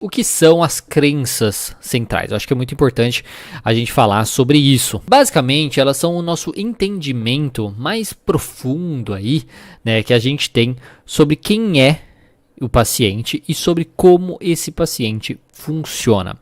O que são as crenças centrais? Eu acho que é muito importante a gente falar sobre isso. Basicamente, elas são o nosso entendimento mais profundo aí, né, que a gente tem sobre quem é o paciente e sobre como esse paciente funciona.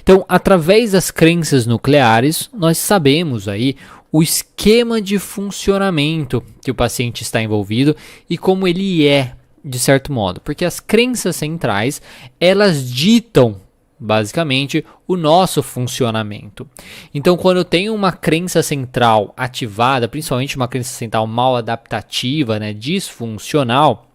Então, através das crenças nucleares, nós sabemos aí o esquema de funcionamento que o paciente está envolvido e como ele é, de certo modo, porque as crenças centrais, elas ditam basicamente o nosso funcionamento. Então, quando eu tenho uma crença central ativada, principalmente uma crença central mal adaptativa, né, disfuncional,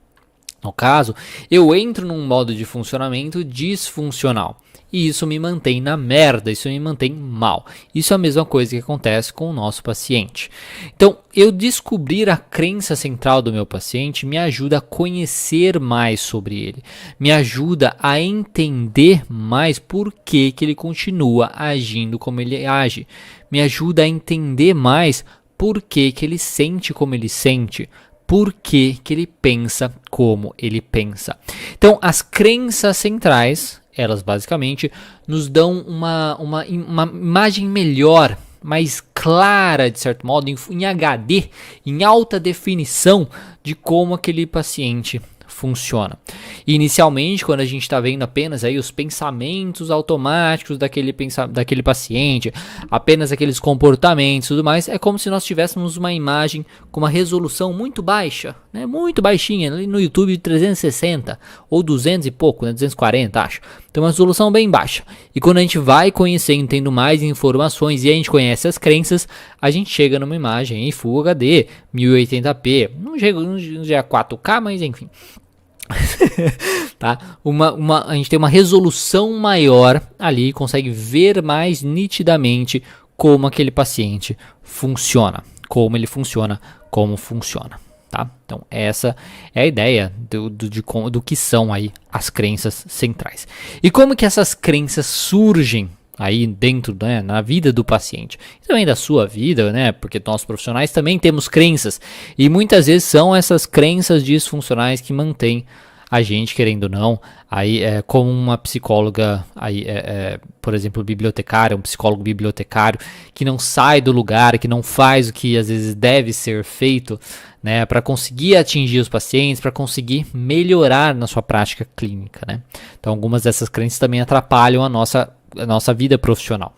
no caso, eu entro num modo de funcionamento disfuncional. E isso me mantém na merda, isso me mantém mal. Isso é a mesma coisa que acontece com o nosso paciente. Então, eu descobrir a crença central do meu paciente me ajuda a conhecer mais sobre ele. Me ajuda a entender mais por que ele continua agindo como ele age. Me ajuda a entender mais por que ele sente como ele sente. Por que ele pensa como ele pensa. Então, as crenças centrais, elas basicamente nos dão uma imagem melhor, mais clara, de certo modo, em HD, em alta definição, de como aquele paciente funciona. E inicialmente, quando a gente está vendo apenas aí os pensamentos automáticos daquele paciente, apenas aqueles comportamentos e tudo mais, é como se nós tivéssemos uma imagem com uma resolução muito baixa, né? Muito baixinha, ali no YouTube 360 ou 200 e pouco, né? 240, acho. Tem uma resolução bem baixa. E quando a gente vai conhecendo, tendo mais informações e a gente conhece as crenças, a gente chega numa imagem em Full HD, 1080p, não chega a 4K, mas enfim. Tá? A gente tem uma resolução maior ali, consegue ver mais nitidamente como aquele paciente funciona, como ele funciona, como funciona. Tá? Então essa é a ideia do que são aí as crenças centrais. E como que essas crenças surgem aí dentro, né, na vida do paciente, e também da sua vida, né, porque nós profissionais também temos crenças, e muitas vezes são essas crenças disfuncionais que mantêm a gente, querendo ou não, aí como uma psicóloga, aí, por exemplo, bibliotecária, um psicólogo bibliotecário, que não sai do lugar, que não faz o que às vezes deve ser feito, né, para conseguir atingir os pacientes, para conseguir melhorar na sua prática clínica, né. Então algumas dessas crenças também atrapalham a nossa vida profissional.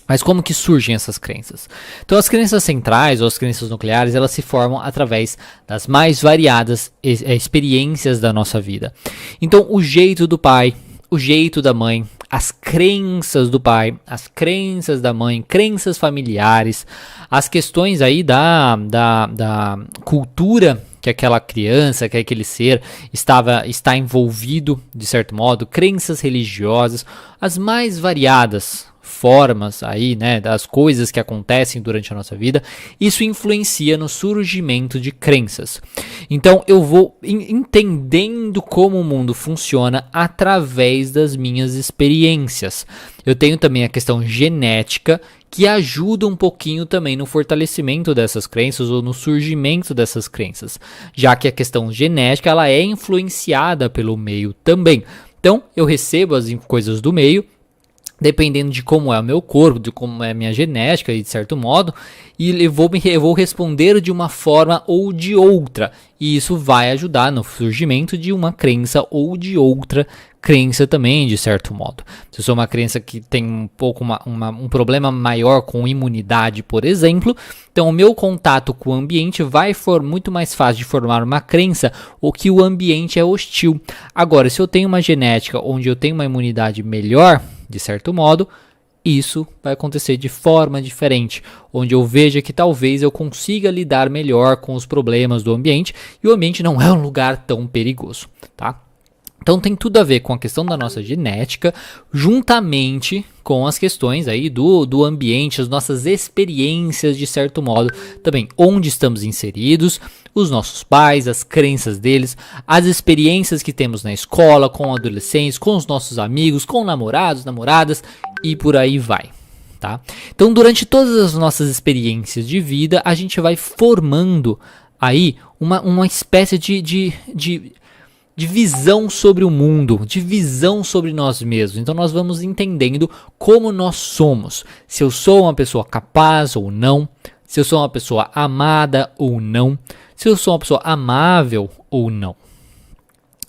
Mas como que surgem essas crenças? Então as crenças centrais ou as crenças nucleares, elas se formam através das mais variadas experiências da nossa vida. Então o jeito do pai, o jeito da mãe, as crenças do pai, as crenças da mãe, crenças familiares, as questões aí da cultura que aquela criança, que aquele ser está envolvido, de certo modo, crenças religiosas, as mais variadas formas aí, né, das coisas que acontecem durante a nossa vida, isso influencia no surgimento de crenças. Então eu vou entendendo como o mundo funciona através das minhas experiências. Eu tenho também a questão genética, que ajuda um pouquinho também no fortalecimento dessas crenças ou no surgimento dessas crenças, já que a questão genética ela é influenciada pelo meio também. Então eu recebo as coisas do meio, dependendo de como é o meu corpo, de como é a minha genética, e de certo modo, e eu vou responder de uma forma ou de outra, e isso vai ajudar no surgimento de uma crença ou de outra crença também, de certo modo. Se eu sou uma crença que tem um pouco um problema maior com imunidade, por exemplo, então o meu contato com o ambiente vai muito mais fácil de formar uma crença ou que o ambiente é hostil. Agora, se eu tenho uma genética onde eu tenho uma imunidade melhor, de certo modo, isso vai acontecer de forma diferente, onde eu veja que talvez eu consiga lidar melhor com os problemas do ambiente e o ambiente não é um lugar tão perigoso, tá? Então tem tudo a ver com a questão da nossa genética, juntamente com as questões aí do ambiente, as nossas experiências, de certo modo, também onde estamos inseridos, os nossos pais, as crenças deles, as experiências que temos na escola, com adolescentes, com os nossos amigos, com namorados, namoradas e por aí vai. Tá? Então durante todas as nossas experiências de vida, a gente vai formando aí uma espécie de de visão sobre o mundo, de visão sobre nós mesmos. Então nós vamos entendendo como nós somos. Se eu sou uma pessoa capaz ou não, se eu sou uma pessoa amada ou não, se eu sou uma pessoa amável ou não.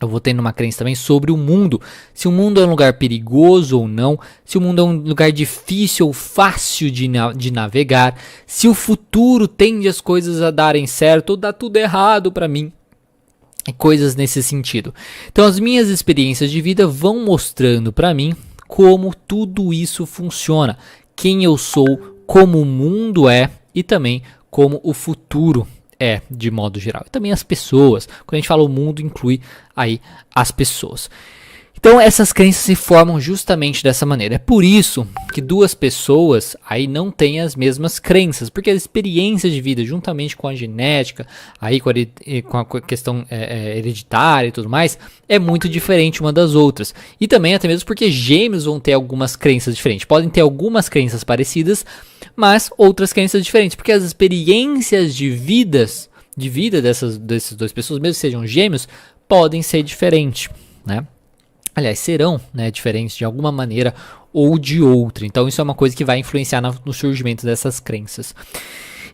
Eu vou tendo uma crença também sobre o mundo, se o mundo é um lugar perigoso ou não, se o mundo é um lugar difícil ou fácil de navegar, se o futuro tende as coisas a darem certo ou dá tudo errado para mim. Coisas nesse sentido. Então as minhas experiências de vida vão mostrando para mim como tudo isso funciona, quem eu sou, como o mundo é e também como o futuro é de modo geral. E também as pessoas. Quando a gente fala o mundo, inclui aí as pessoas. Então essas crenças se formam justamente dessa maneira. É por isso que duas pessoas aí não têm as mesmas crenças, porque as experiências de vida, juntamente com a genética, aí com a questão hereditária e tudo mais, é muito diferente uma das outras. E também até mesmo porque gêmeos vão ter algumas crenças diferentes. Podem ter algumas crenças parecidas, mas outras crenças diferentes, porque as experiências de vida dessas duas pessoas, mesmo que sejam gêmeos, podem ser diferentes, né? Aliás, serão, né, diferentes de alguma maneira ou de outra. Então isso é uma coisa que vai influenciar no surgimento dessas crenças.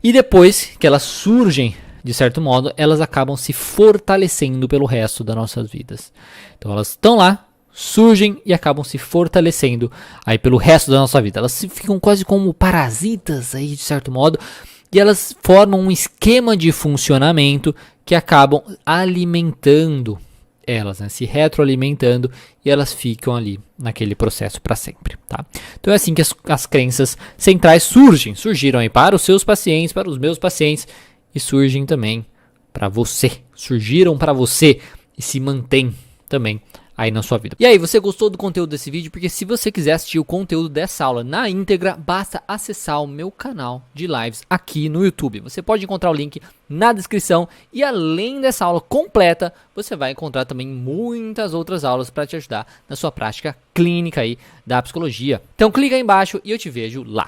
E depois que elas surgem, de certo modo, elas acabam se fortalecendo pelo resto das nossas vidas. Então elas estão lá, surgem e acabam se fortalecendo aí pelo resto da nossa vida. Elas ficam quase como parasitas aí, de certo modo, e elas formam um esquema de funcionamento que acabam alimentando elas, né, se retroalimentando, e elas ficam ali naquele processo para sempre, tá? Então é assim que as crenças centrais surgiram aí para os seus pacientes, para os meus pacientes, e surgem também para você, surgiram para você e se mantêm também aí na sua vida. E aí, você gostou do conteúdo desse vídeo? Porque se você quiser assistir o conteúdo dessa aula na íntegra, basta acessar o meu canal de lives aqui no YouTube. Você pode encontrar o link na descrição e além dessa aula completa, você vai encontrar também muitas outras aulas para te ajudar na sua prática clínica aí da psicologia. Então clica aí embaixo e eu te vejo lá.